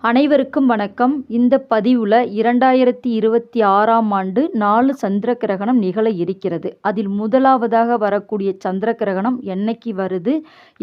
அனைவருக்கும் வணக்கம். இந்த பதிவுல 2026ஆம் ஆண்டு 4 சந்திர கிரகணம் நிகழ இருக்கிறது. அதில் முதலாவதாக வரக்கூடிய சந்திர கிரகணம் என்னைக்கு வருது,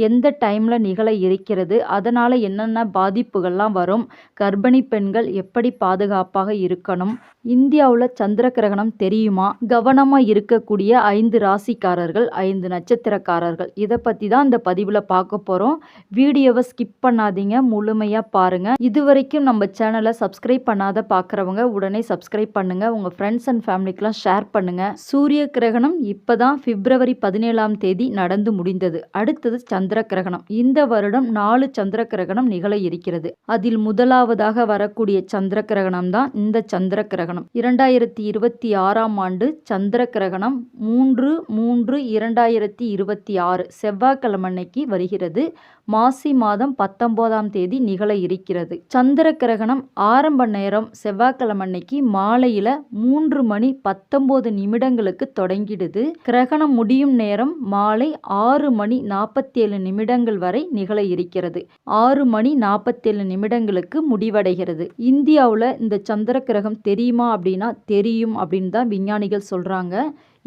எந்த டைம்ல நிகழ இருக்கிறது, அதனால என்னென்ன பாதிப்புகள்லாம் வரும், கர்ப்பிணி பெண்கள் எப்படி பாதுகாப்பாக இருக்கணும், இந்தியாவில் சந்திர கிரகணம் தெரியுமா, கவனமா இருக்கக்கூடிய 5 ராசிக்காரர்கள், 5 நட்சத்திரக்காரர்கள், இதை பற்றி தான் இந்த பதிவில் பார்க்க போகிறோம். வீடியோவை ஸ்கிப் பண்ணாதீங்க, முழுமையாக பாருங்கள். இதுவரைக்கும் நம்ம சேனலை சப்ஸ்கிரைப் பண்ணாத பார்க்குறவங்க உடனே சப்ஸ்கிரைப் பண்ணுங்கள். உங்கள் ஃப்ரெண்ட்ஸ் அண்ட் ஃபேமிலிக்கெலாம் ஷேர் பண்ணுங்கள். சூரிய கிரகணம் இப்போ தான் பிப்ரவரி 17ஆம் தேதி நடந்து முடிந்தது. அடுத்தது சந்திர கிரகணம். இந்த வருடம் 4 சந்திர கிரகணம் நிகழ இருக்கிறது. அதில் முதலாவதாக வரக்கூடிய சந்திர கிரகணம் தான் இந்த சந்திர கிரகணம். 2026ஆம் ஆண்டு சந்திர கிரகணம் 3/3/2026 செவ்வாய்க்கிழமை அன்னைக்கு வருகிறது. மாசி மாதம் 19ஆம் தேதி நிகழ இருக்கிறது. சந்திர கிரகணம் ஆரம்ப நேரம் செவ்வாய்க்கிழமை அன்னைக்கு மாலையில் 3:19 தொடங்கிடுது. கிரகணம் முடியும் நேரம் மாலை 6:47 வரை நிகழ இருக்கிறது. 6:47 முடிவடைகிறது. இந்தியாவில் இந்த சந்திர கிரகணம் தெரியுமா அப்படின்னா தெரியும் அப்படின்னு தான் விஞ்ஞானிகள் சொல்கிறாங்க.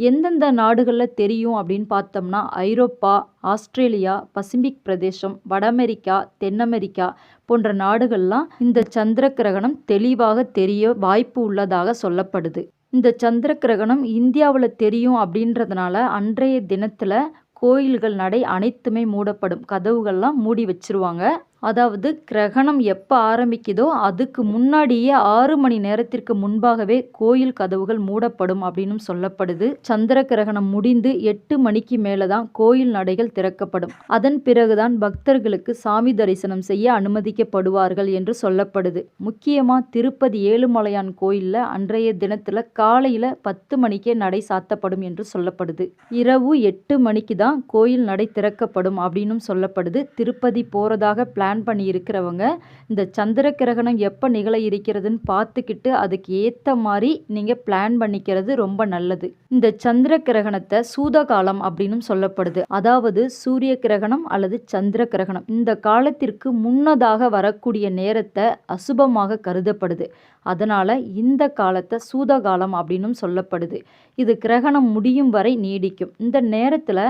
எந்தெந்த நாடுகளில் தெரியும் அப்படின்னு பார்த்தோம்னா ஐரோப்பா, ஆஸ்திரேலியா, பசிபிக் பிரதேசம், வட அமெரிக்கா, தென் அமெரிக்கா போன்ற நாடுகள்லாம் இந்த சந்திர கிரகணம் தெளிவாக தெரிய வாய்ப்பு உள்ளதாக சொல்லப்படுது. இந்த சந்திர கிரகணம் இந்தியாவில் தெரியும் அப்படின்றதுனால அன்றைய தினத்தில் கோயில்கள் நடை அனைத்துமே மூடப்படும். கதவுகள்லாம் மூடி வச்சிருவாங்க. அதாவது கிரகணம் எப்போ ஆரம்பிக்குதோ அதுக்கு முன்னாடியே 6 மணி நேரத்திற்கு முன்பாகவே கோயில் கதவுகள் மூடப்படும் அப்படின்னு சொல்லப்படுது. சந்திர கிரகணம் முடிந்து 8 மணிக்கு மேலே தான் கோயில் நடைகள் திறக்கப்படும். அதன் பிறகுதான் பக்தர்களுக்கு சாமி தரிசனம் செய்ய அனுமதிக்கப்படுவார்கள் என்று சொல்லப்படுது. முக்கியமாக திருப்பதி ஏழுமலையான் கோயிலில் அன்றைய தினத்தில் காலையில் 10 மணிக்கே நடை சாத்தப்படும் என்று சொல்லப்படுது. இரவு 8 மணிக்கு தான் கோயில் நடை திறக்கப்படும் அப்படின்னு சொல்லப்படுது. திருப்பதி போகிறதாக பிளான் பண்ணி இருக்கிறவங்க இந்த சந்திர கிரகணம் எப்போ நிகழ இருக்கிறதுன்னு பார்த்துக்கிட்டு அதுக்கு ஏற்ற மாதிரி நீங்கள் பிளான் பண்ணிக்கிறது ரொம்ப நல்லது. இந்த சந்திர கிரகணத்தை சூதகாலம் அப்படின்னு சொல்லப்படுது. அதாவது சூரிய கிரகணம் அல்லது சந்திர கிரகணம் இந்த காலத்திற்கு முன்னதாக வரக்கூடிய நேரத்தை அசுபமாக கருதப்படுது. அதனால இந்த காலத்தை சூதகாலம் அப்படின்னு சொல்லப்படுது. இது கிரகணம் முடியும் வரை நீடிக்கும். இந்த நேரத்தில்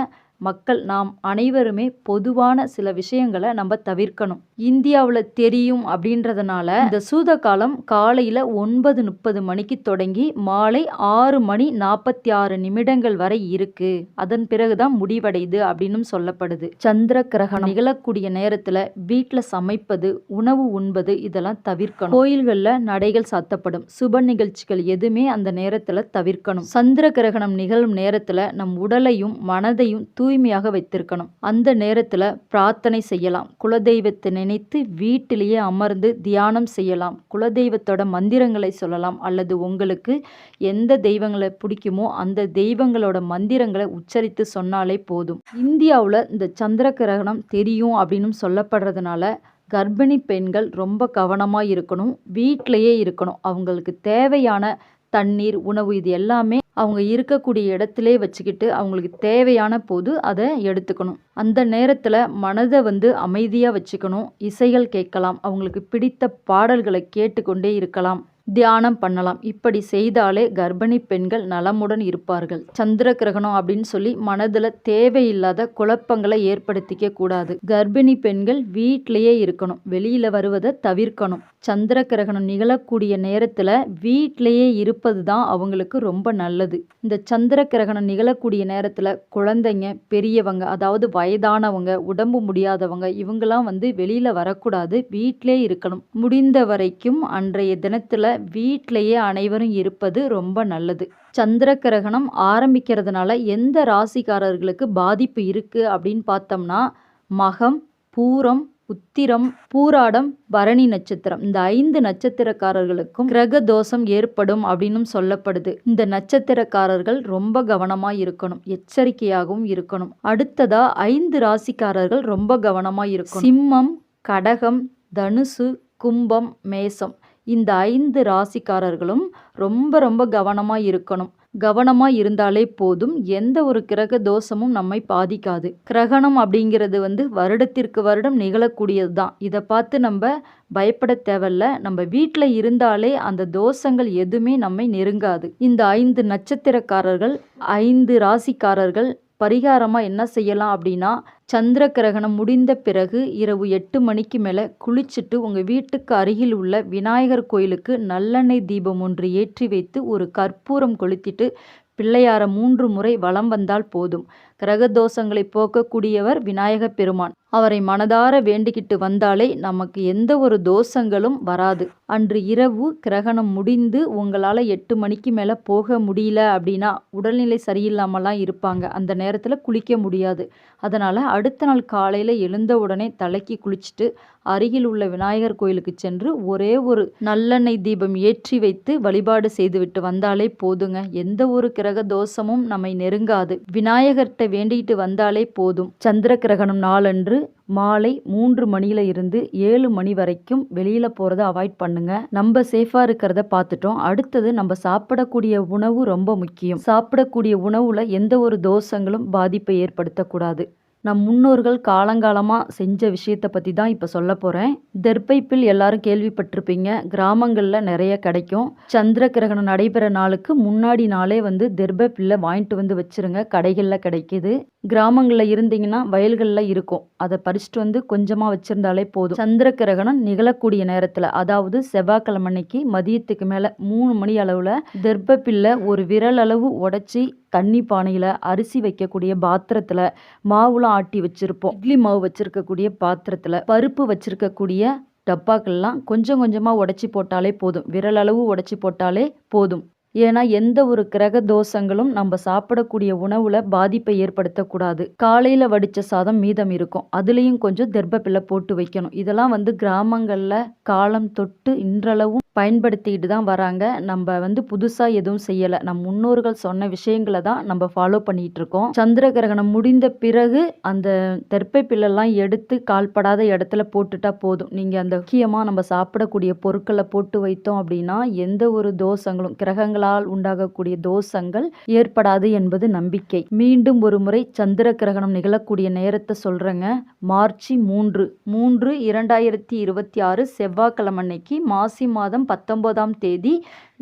மக்கள் நாம் அனைவருமே பொதுவான சில விஷயங்களை நம்ம தவிர்க்கணும். இந்தியாவில் தெரியும் அப்படின்றதுனால இந்த சூத காலம் காலையில் 9:30 மணிக்கு தொடங்கி மாலை 6:46 வரை இருக்கு. அதன் பிறகுதான் முடிவடையுது அப்படின்னு சொல்லப்படுது. சந்திர கிரகணம் நிகழக்கூடிய நேரத்தில் வீட்டில் சமைப்பது, உணவு உண்பது இதெல்லாம் தவிர்க்கணும். கோயில்களில் நடைகள் சாத்தப்படும். சுப நிகழ்ச்சிகள் எதுவுமே அந்த நேரத்தில் தவிர்க்கணும். சந்திர கிரகணம் நிகழும் நேரத்தில் நம் உடலையும் மனதையும் தூய்மையாக வைத்திருக்கணும். அந்த நேரத்தில் பிரார்த்தனை செய்யலாம். குலதெய்வத்தை நினைத்து வீட்டிலேயே அமர்ந்து தியானம் செய்யலாம். குலதெய்வத்தோட மந்திரங்களை சொல்லலாம். அல்லது உங்களுக்கு எந்த தெய்வங்களை பிடிக்குமோ அந்த தெய்வங்களோட மந்திரங்களை உச்சரித்து சொன்னாலே போதும். இந்தியாவில் இந்த சந்திர கிரகணம் தெரியும் அப்படின்னு சொல்லப்படுறதுனால கர்ப்பிணி பெண்கள் ரொம்ப கவனமாக இருக்கணும். வீட்டிலையே இருக்கணும். அவங்களுக்கு தேவையான தண்ணீர், உணவு இது எல்லாமே அவங்க இருக்கக்கூடிய இடத்திலே வச்சுக்கிட்டு அவங்களுக்கு தேவையான போது அதை எடுத்துக்கணும். அந்த நேரத்தில் மனதை அமைதியாக வச்சுக்கணும். இசைகள் கேட்கலாம். அவங்களுக்கு பிடித்த பாடல்களை கேட்டுக்கொண்டே இருக்கலாம். தியானம் பண்ணலாம். இப்படி செய்தாலே கர்ப்பிணி பெண்கள் நலமுடன் இருப்பார்கள். சந்திர கிரகணம் அப்படின்னு சொல்லி மனதில் தேவையில்லாத குழப்பங்களை ஏற்படுத்திக்க கூடாது. கர்ப்பிணி பெண்கள் வீட்டிலேயே இருக்கணும். வெளியில் வருவதை தவிர்க்கணும். சந்திர கிரகணம் நிகழக்கூடிய நேரத்தில் வீட்டிலேயே இருப்பது தான் அவங்களுக்கு ரொம்ப நல்லது. இந்த சந்திர கிரகணம் நிகழக்கூடிய நேரத்தில் குழந்தைங்க, பெரியவங்க, அதாவது வயதானவங்க, உடம்பு முடியாதவங்க இவங்கெல்லாம் வெளியில் வரக்கூடாது. வீட்டிலே இருக்கணும். முடிந்த வரைக்கும் அன்றைய தினத்தில் வீட்டிலேயே அனைவரும் இருப்பது ரொம்ப நல்லது. சந்திர கிரகணம் ஆரம்பிக்கிறதுனால எந்த ராசிக்காரர்களுக்கு பாதிப்பு இருக்கு அப்படின்னு பார்த்தோம்னா மகம், பூரம், உத்திரம், பூராடம், பரணி நட்சத்திரம் இந்த 5 நட்சத்திரக்காரர்களுக்கும் கிரக தோஷம் ஏற்படும் அப்படின்னு சொல்லப்படுது. இந்த நட்சத்திரக்காரர்கள் ரொம்ப கவனமா இருக்கணும். எச்சரிக்கையாகவும் இருக்கணும். அடுத்ததா 5 ராசிக்காரர்கள் ரொம்ப கவனமா இருக்கணும். சிம்மம், கடகம், தனுசு, கும்பம், மேசம் இந்த 5 ராசிக்காரர்களும் ரொம்ப ரொம்ப கவனமாக இருக்கணும். கவனமாக இருந்தாலே போதும், எந்த ஒரு கிரக தோஷமும் நம்மை பாதிக்காது. கிரகணம் அப்படிங்கிறது வருடத்திற்கு வருடம் நிகழக்கூடியது தான். இதை பார்த்து நம்ம பயப்பட தேவையில்ல. நம்ம வீட்டில் இருந்தாலே அந்த தோஷங்கள் எதுவுமே நம்மை நெருங்காது. இந்த 5 நட்சத்திரக்காரர்கள் 5 ராசிக்காரர்கள் பரிகாரமாக என்ன செய்யலாம் அப்படின்னா, சந்திர கிரகணம் முடிந்த பிறகு இரவு 8 மணிக்கு மேலே குளிச்சுட்டு உங்கள் வீட்டுக்கு அருகில் உள்ள விநாயகர் கோயிலுக்கு நல்லெண்ணெய் தீபம் ஒன்று ஏற்றி வைத்து ஒரு கற்பூரம் கொளுத்திட்டு பிள்ளையார 3 முறை வலம் வந்தால் போதும். கிரக தோஷங்களை போக்கக்கூடியவர் விநாயக பெருமான். அவரை மனதார வேண்டிக்கிட்டு வந்தாலே நமக்கு எந்த ஒரு தோஷங்களும் வராது. அன்று இரவு கிரகணம் முடிந்து உங்களால் 8 மணிக்கு மேலே போக முடியல அப்படின்னா, உடல்நிலை சரியில்லாமலாம் இருப்பாங்க, அந்த நேரத்தில் குளிக்க முடியாது. அதனால் அடுத்த நாள் காலையில் எழுந்த உடனே தலைக்கு குளிச்சுட்டு அருகில் உள்ள விநாயகர் கோயிலுக்கு சென்று ஒரே ஒரு நல்லெண்ணெய் தீபம் ஏற்றி வைத்து வழிபாடு செய்துவிட்டு வந்தாலே போதுங்க. எந்த ஒரு கிரக தோஷமும் நம்மை நெருங்காது. விநாயகர்கிட்ட வேண்டிட்டு வந்தாலே போதும். சந்திர கிரகணம் நாளன்று மாலை 3 மணியில இருந்து 7 மணி வரைக்கும் வெளியில போறதை அவாய்ட் பண்ணுங்க. நம்ம சேஃபா இருக்கிறத பார்த்துட்டோம். அடுத்தது நம்ம சாப்பிடக்கூடிய உணவு ரொம்ப முக்கியம். சாப்பிடக்கூடிய உணவுல எந்த ஒரு தோஷங்களும் பாதிப்பை ஏற்படுத்தக்கூடாது. நம் முன்னோர்கள் காலங்காலமாக செஞ்ச விஷயத்தை பற்றி தான் இப்போ சொல்ல போகிறேன். தெர்பைப்பில் எல்லாரும் கேள்விப்பட்டிருப்பீங்க. கிராமங்களில் நிறைய கிடைக்கும். சந்திர கிரகணம் நடைபெற நாளுக்கு முன்னாடி நாளே தெர்பைப்பில்லை வாங்கிட்டு வச்சுருங்க. கடைகளில் கிடைக்கிது. கிராமங்களில் இருந்தீங்கன்னா வயல்களில் இருக்கும். அதை பறிச்சுட்டு கொஞ்சமாக வச்சுருந்தாலே போதும். சந்திர கிரகணம் நிகழக்கூடிய நேரத்தில், அதாவது செவ்வாய்க்கிழமை அன்னைக்கு மதியத்துக்கு மேலே 3 மணி அளவில் தெர்பைப்பில்லை ஒரு விரல் அளவு உடச்சி தண்ணி பானையில் அரிசி வைக்கக்கூடிய பாத்திரத்தில் மாவுலாம் ஆட்டி வச்சுருப்போம். இட்லி மாவு வச்சுருக்கக்கூடிய பாத்திரத்தில் பருப்பு வச்சுருக்கக்கூடிய டப்பாக்கள்லாம் கொஞ்சம் கொஞ்சமாக உடச்சி போட்டாலே போதும். விரல் அளவு உடச்சி போட்டாலே போதும். ஏன்னா எந்த ஒரு கிரக தோஷங்களும் நம்ம சாப்பிடக்கூடிய உணவுல பாதிப்பை ஏற்படுத்தக்கூடாது. காலையில வடிச்ச சாதம் மீதம் இருக்கும், அதுலேயும் கொஞ்சம் தெர்பைப்பில்லை போட்டு வைக்கணும். இதெல்லாம் கிராமங்களில் காலம் தொட்டு இன்றளவும் பயன்படுத்திக்கிட்டு தான் வராங்க. நம்ம புதுசாக எதுவும் செய்யலை. நம் முன்னோர்கள் சொன்ன விஷயங்களை தான் நம்ம ஃபாலோ பண்ணிகிட்டு இருக்கோம். சந்திர கிரகணம் முடிந்த பிறகு அந்த தெர்பைப்பில்லாம் எடுத்து கால்படாத இடத்துல போட்டுட்டா போதும். நீங்கள் அந்த முக்கியமாக நம்ம சாப்பிடக்கூடிய பொருட்களை போட்டு வைத்தோம் அப்படின்னா எந்த ஒரு தோஷங்களும் கிரகங்களால் உண்டாகக்கூடிய தோஷங்கள் ஏற்படாது என்பது நம்பிக்கை. மீண்டும் ஒரு முறை சந்திர கிரகணம் நிகழக்கூடிய நேரத்தை சொல்கிறேங்க. மார்ச் 3/3/2026 செவ்வாய்க்கிழமை அன்னைக்கு மாசி மாதம் 19ஆம் தேதி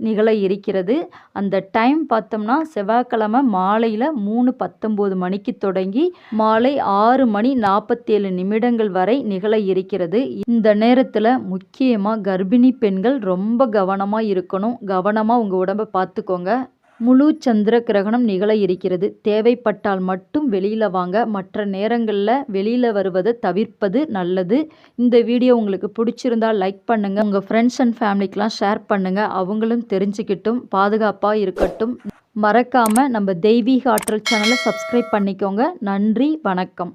நிகழ இருக்கிறது. அந்த டைம் பார்த்தோம்னா செவ்வாய்க்கிழமை மாலையில் 3:19 மணிக்கு தொடங்கி மாலை 6 மணி 47 நிமிடங்கள் வரை நிகழ இருக்கிறது. இந்த நேரத்தில் முக்கியமாக கர்ப்பிணி பெண்கள் ரொம்ப கவனமாக இருக்கணும். கவனமாக உங்கள் உடம்பை பார்த்துக்கோங்க. முழு சந்திர கிரகணம் நிகழ இருக்கிறது. தேவைப்பட்டால் மட்டும் வெளியில் வாங்க. மற்ற நேரங்களில் வெளியில் வருவதை தவிர்ப்பது நல்லது. இந்த வீடியோ உங்களுக்கு பிடிச்சிருந்தா லைக் பண்ணுங்கள். உங்கள் ஃப்ரெண்ட்ஸ் அண்ட் ஃபேமிலிக்கெலாம் ஷேர் பண்ணுங்கள். அவங்களும் தெரிஞ்சுக்கிட்டும் பாதுகாப்பாக இருக்கட்டும். மறக்காமல் நம்ம தெய்வீக ஆற்றல் சேனலை சப்ஸ்கிரைப் பண்ணிக்கோங்க. நன்றி, வணக்கம்.